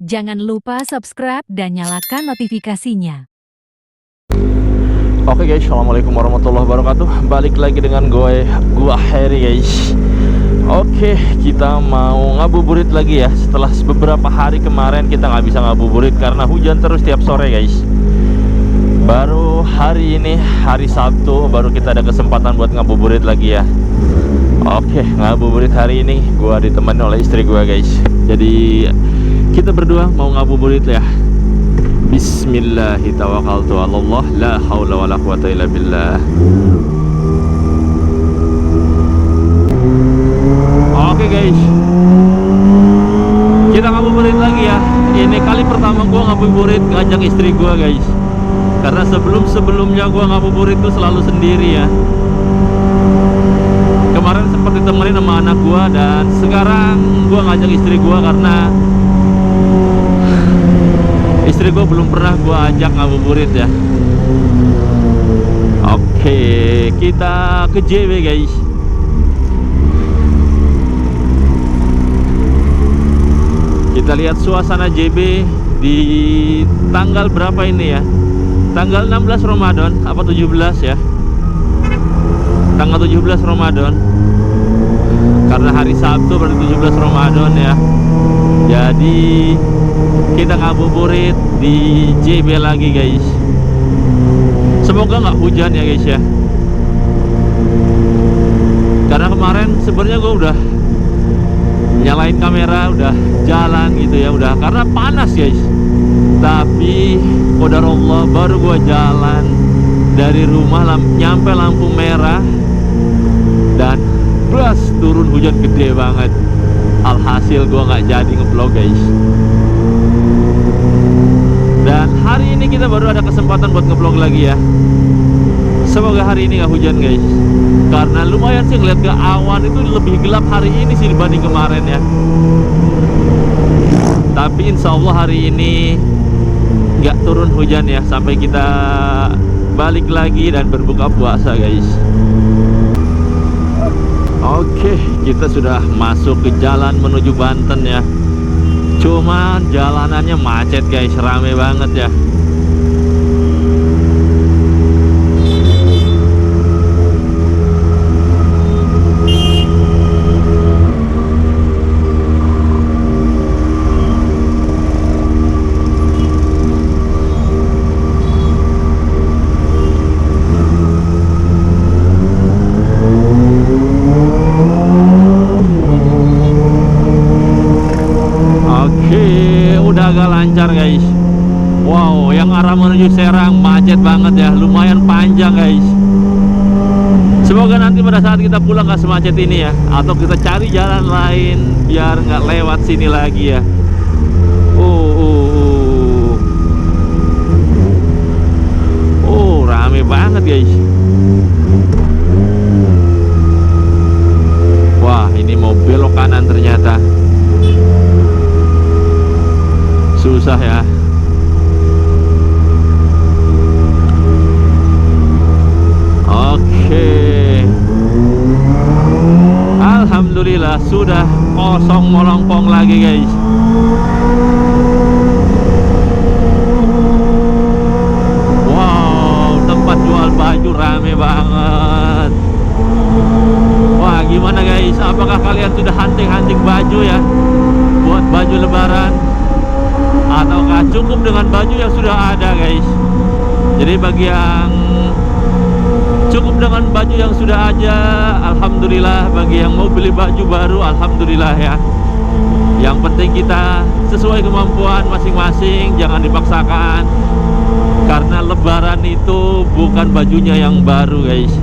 Jangan lupa subscribe dan nyalakan notifikasinya. Oke guys, assalamualaikum warahmatullahi wabarakatuh. Balik lagi dengan gua Heri guys. Oke, kita mau ngabuburit lagi ya. Setelah beberapa hari kemarin kita nggak bisa ngabuburit karena hujan terus tiap sore guys. Baru hari ini, hari Sabtu, baru kita ada kesempatan buat ngabuburit lagi ya. Oke, ngabuburit hari ini gua ditemani oleh istri gua guys. Jadi kita berdua mau ngabuburit ya. Bismillahirrahmanirrahim. La haula wala quwata illa billah. Oke guys, kita ngabuburit lagi ya. Ini kali pertama gua ngabuburit ngajak istri gua guys. Karena sebelumnya gua ngabuburit tuh selalu sendiri ya. Kemarin sempat ditemenin sama anak gua, dan sekarang gua ngajak istri gua karena istri gue belum pernah gue ajak ngabuburit ya. Oke, kita ke JB guys. Kita lihat suasana JB di tanggal berapa ini ya? Tanggal 16 Ramadan apa 17 ya? Tanggal 17 Ramadan. Karena hari Sabtu berarti 17 Ramadan ya. Jadi kita ngabuburit di JB lagi guys. Semoga nggak hujan ya guys ya. Karena kemarin sebenarnya gue udah nyalain kamera, udah jalan gitu ya, udah karena panas guys. Tapi qadarullah baru gue jalan dari rumah nyampe lampu merah dan blas turun hujan gede banget. Alhasil gue nggak jadi nge-vlog guys. Dan hari ini kita baru ada kesempatan buat nge-vlog lagi ya. Semoga hari ini nggak hujan guys. Karena lumayan sih ngeliat ke awan itu lebih gelap hari ini sih dibanding kemarin ya. Tapi insya Allah hari ini nggak turun hujan ya, sampai kita balik lagi dan berbuka puasa guys. Oke, kita sudah masuk ke jalan menuju Banten ya. Cuman jalanannya macet guys, rame banget ya. Agak lancar guys. Wow, yang arah menuju Serang macet banget ya, lumayan panjang guys. Semoga nanti pada saat kita pulang gak semacet ini ya, atau kita cari jalan lain biar nggak lewat sini lagi ya. Rame banget guys. Wah, ini mau belok kanan ternyata. Susah ya. Oke, alhamdulillah sudah kosong molongpong lagi guys. Wow, tempat jual baju rame banget. Wah, gimana guys, apakah kalian sudah hunting-hunting baju ya buat baju lebaran? Ataukah cukup dengan baju yang sudah ada guys? Jadi bagi yang cukup dengan baju yang sudah ada, alhamdulillah. Bagi yang mau beli baju baru, alhamdulillah ya. Yang penting kita sesuai kemampuan masing-masing, jangan dipaksakan. Karena lebaran itu bukan bajunya yang baru guys,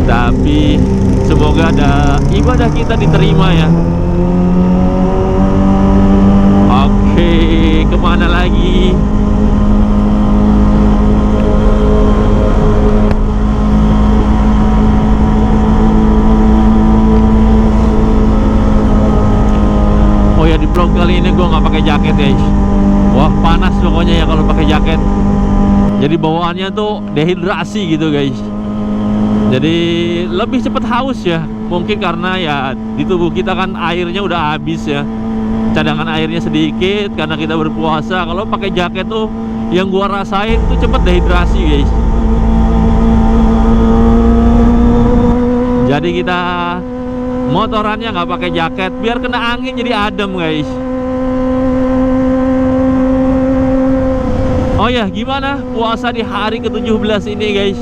tapi semoga ada ibadah kita diterima ya. Oke, kemana lagi? Oh ya, di vlog kali ini gue nggak pakai jaket guys. Wah, panas pokoknya ya kalau pakai jaket. Jadi bawaannya tuh dehidrasi gitu guys. Jadi lebih cepat haus ya. Mungkin karena ya di tubuh kita kan airnya udah habis ya. cadangan airnya sedikit karena kita berpuasa. Kalau pakai jaket tuh yang gua rasain tuh cepet dehidrasi guys. Jadi kita motorannya nggak pakai jaket biar kena angin jadi adem guys. Oh ya, gimana puasa di hari ke-17 ini guys?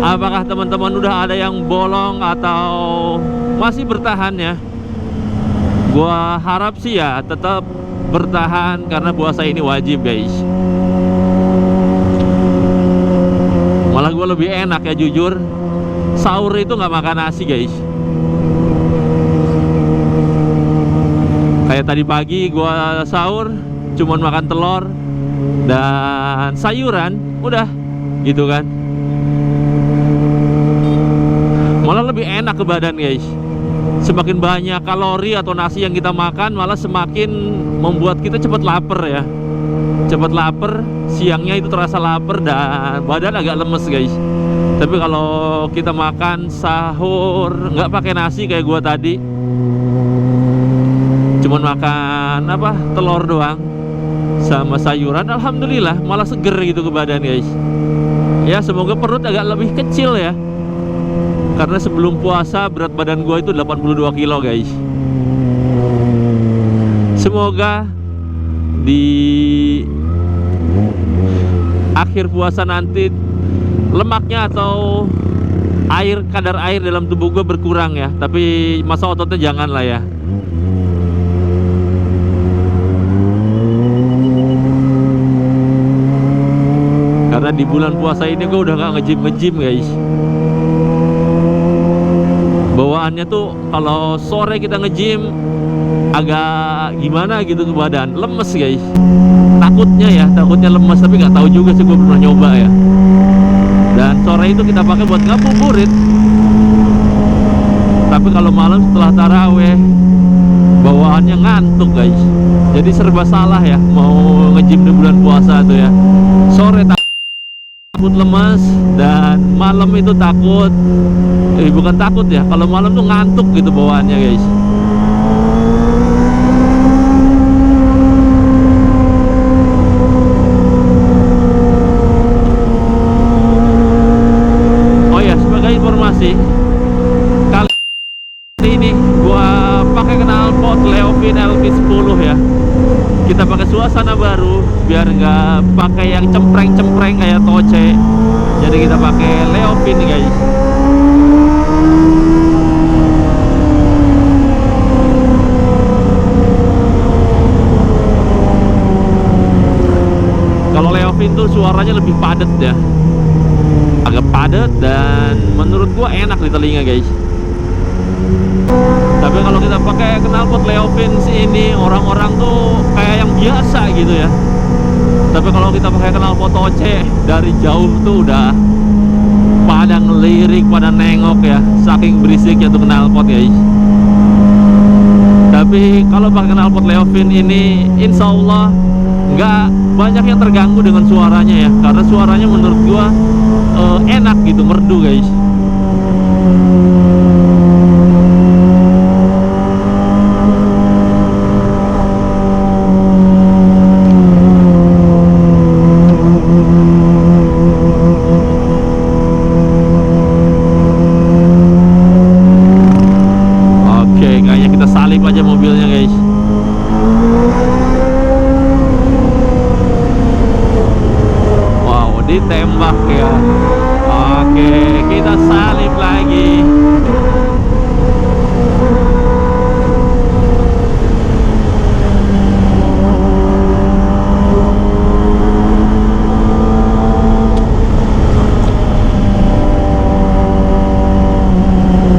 Apakah teman-teman udah ada yang bolong atau masih bertahan ya? Gua harap sih ya tetap bertahan karena puasa ini wajib guys. Malah gua lebih enak ya jujur, sahur itu nggak makan nasi guys. Kayak tadi pagi gua sahur cuman makan telur dan sayuran, udah gitu kan. Malah lebih enak ke badan guys. Semakin banyak kalori atau nasi yang kita makan, malah semakin membuat kita cepat lapar ya. Cepat lapar, siangnya itu terasa lapar dan badan agak lemes guys. Tapi kalau kita makan sahur nggak pakai nasi kayak gua tadi, cuman makan apa, telur doang sama sayuran, alhamdulillah malah seger gitu ke badan guys. Ya semoga perut agak lebih kecil ya, karena sebelum puasa berat badan gue itu 82 kilo guys. Semoga di akhir puasa nanti lemaknya atau kadar air dalam tubuh gue berkurang ya. Tapi masa ototnya jangan lah ya. Karena di bulan puasa ini gue udah gak nge-gym guys. Bawaannya tuh kalau sore kita nge-gym agak gimana gitu ke badan, lemes guys. Takutnya lemes, tapi nggak tahu juga sih, gue belum pernah nyoba ya. Dan sore itu kita pakai buat ngabuburit. Tapi kalau malam setelah taraweh bawaannya ngantuk guys. Jadi serba salah ya mau nge-gym di bulan puasa tuh ya. Sore takut lemes dan malam itu takut bukan takut ya, kalau malam tuh ngantuk gitu bawaannya guys. Oh ya, sebagai informasi, kali ini gua pakai knalpot Leovin LP10 ya. Kita pakai suasana baru biar nggak pakai yang cempreng-cempreng kayak Toce. Jadi kita pakai Leovin nih guys. Kalau Leovin tuh suaranya lebih padat ya, agak padat dan menurut gua enak di telinga guys. Tapi kalau kita pakai knalpot Leovin ini, orang-orang tuh kayak yang biasa gitu ya. Tapi kalau kita pakai knalpot Toce, dari jauh tuh udah pada ngelirik, pada nengok ya, saking berisiknya tuh knalpot guys. Tapi kalau pakai knalpot Leovin ini, insya Allah nggak banyak yang terganggu dengan suaranya ya, karena suaranya menurut gua enak gitu, merdu guys. Oke, kayaknya kita salip aja mobilnya guys. Ditembak ya. Oke, kita salip lagi.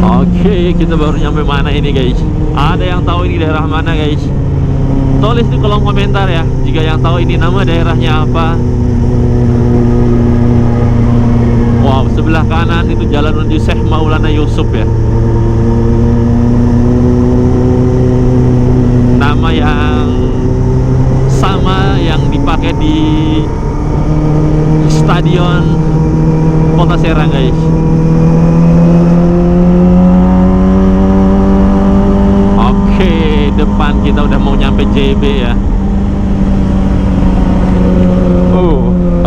Oke, kita baru nyampe mana ini guys? Ada yang tahu ini daerah mana guys? Tulis di kolom komentar ya, jika yang tahu ini nama daerahnya apa. Wow, sebelah kanan itu jalan menuju Syekh Maulana Yusuf ya. Nama yang sama yang dipakai di stadion Kota Serang guys. Oke, depan kita udah mau nyampe JB ya.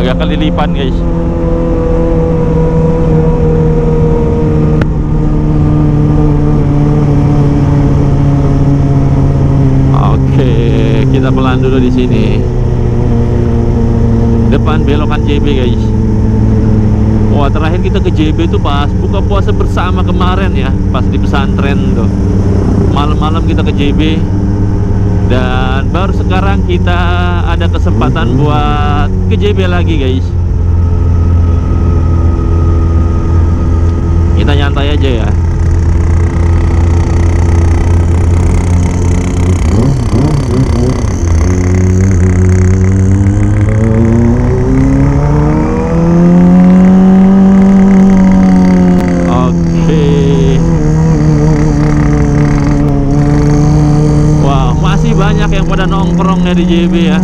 Agak kelilipan guys. Oke, kita pelan dulu di sini. Depan belokan JB guys. Wah, terakhir kita ke JB itu pas buka puasa bersama kemarin ya, pas di pesantren tuh. Malam-malam kita ke JB. Dan baru sekarang kita ada kesempatan buat ke JB lagi guys. Kita nyantai aja ya. Banyak yang pada nongkrongnya di JB ya.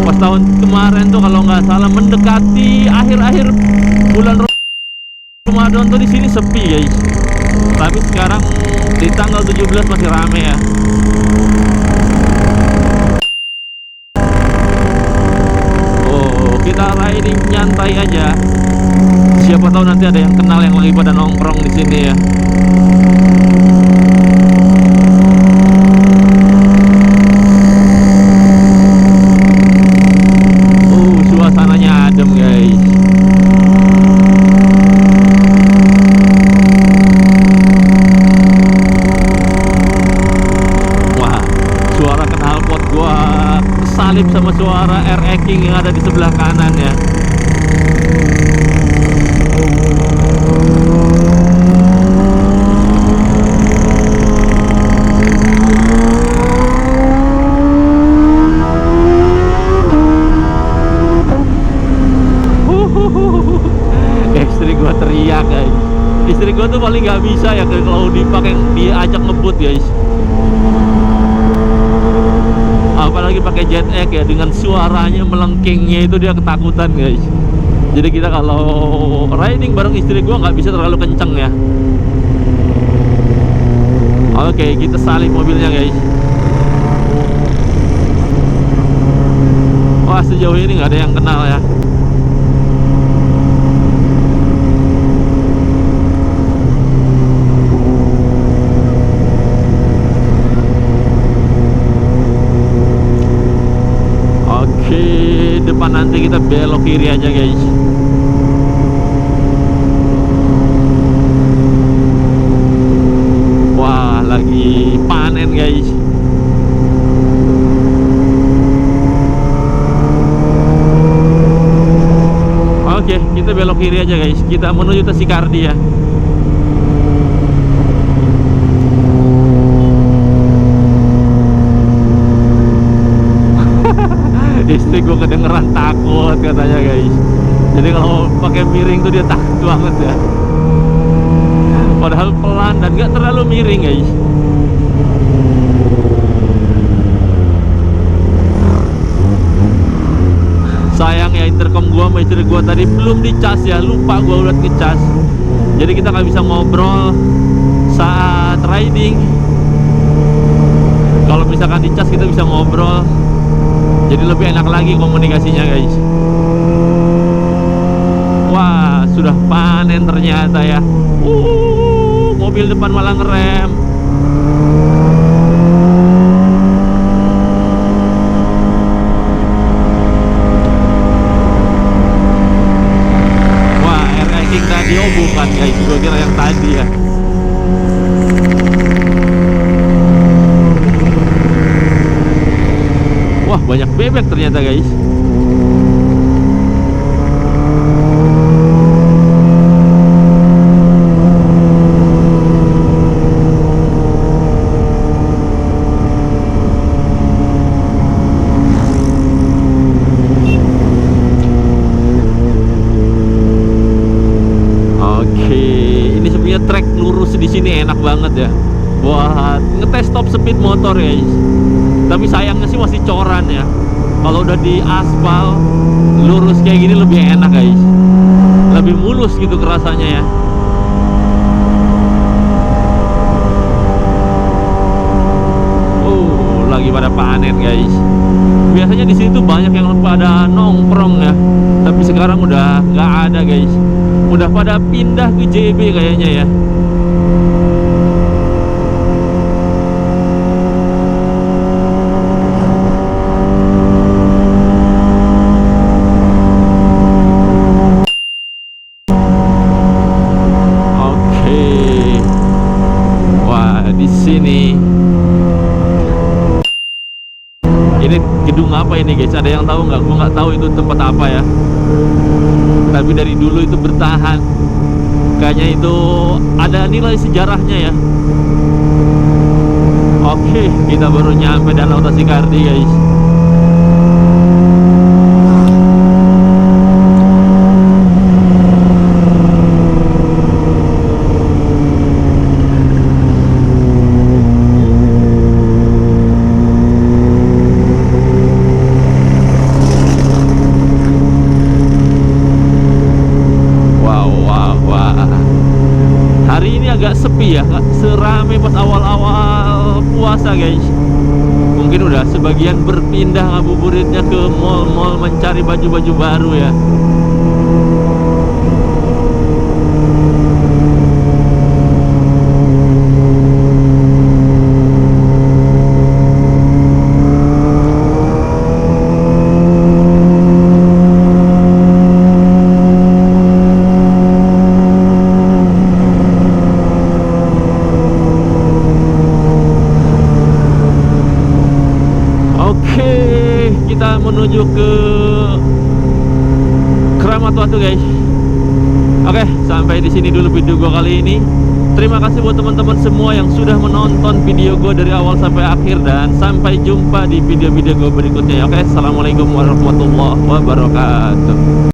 Pas tahun kemarin tuh kalau nggak salah mendekati akhir-akhir bulan Ramadan tuh di sini sepi guys. Tapi sekarang di tanggal 17 masih rame ya. Oh, kita riding nyantai aja. Siapa tahu nanti ada yang kenal yang lagi pada nongkrong di sini ya. Suasananya adem guys. Wah, suara knalpot gua kesalip sama suara air eking yang ada di sebelah kanan ya. Istri gua teriak guys. Istri gua tuh paling nggak bisa ya kalau dipakai diajak ngebut guys. Apalagi pakai jet X ya, dengan suaranya melengkingnya itu dia ketakutan guys. Jadi kita kalau riding bareng istri gua nggak bisa terlalu kenceng ya. Oke, kita salip mobilnya guys. Wah, sejauh ini nggak ada yang kenal ya. Oke, depan nanti kita belok kiri aja guys. Wah, lagi panen guys. Oke, kita belok kiri aja guys. Kita menuju Tasikardi ya. Istri gue kedengeran takut katanya guys. Jadi kalau pakai miring tuh dia takut banget ya. Padahal pelan dan gak terlalu miring guys. Sayang ya, intercom gua sama istri gua tadi belum dicas ya. Lupa gua udah ngecas. Jadi kita gak bisa ngobrol saat riding. Kalau misalkan dicas kita bisa ngobrol. Jadi lebih enak lagi komunikasinya guys. Wah, sudah panen ternyata ya. Mobil depan malah ngerem. Wah, air eking tadi, oh bukan guys, gue kira yang tadi ya. Wah, banyak bebek ternyata guys. Oke, ini sebenarnya trek lurus di sini enak banget ya buat ngetes top speed motor guys. Tapi sayangnya sih masih coran ya. Kalau udah di aspal lurus kayak gini lebih enak guys. Lebih mulus gitu kerasanya ya. lagi pada panen guys. Biasanya di situ banyak yang pada nongkrong ya, tapi sekarang udah nggak ada guys. Udah pada pindah ke JB kayaknya ya. Gedung apa ini guys? Ada yang tahu nggak? Gue nggak tahu itu tempat apa ya. Tapi dari dulu itu bertahan. Kayaknya itu ada nilai sejarahnya ya. Oke, kita baru nyampe Danau Tasikardi guys. Agak sepi ya, gak serame pas awal-awal puasa guys. Mungkin udah sebagian berpindah ngabuburitnya ke mall-mall mencari baju-baju baru ya. Kita menuju ke Keramat Watu guys. Oke, sampai di sini dulu video gue kali ini. Terima kasih buat teman-teman semua yang sudah menonton video gue dari awal sampai akhir, dan sampai jumpa di video-video gue berikutnya. Oke, assalamualaikum warahmatullahi wabarakatuh.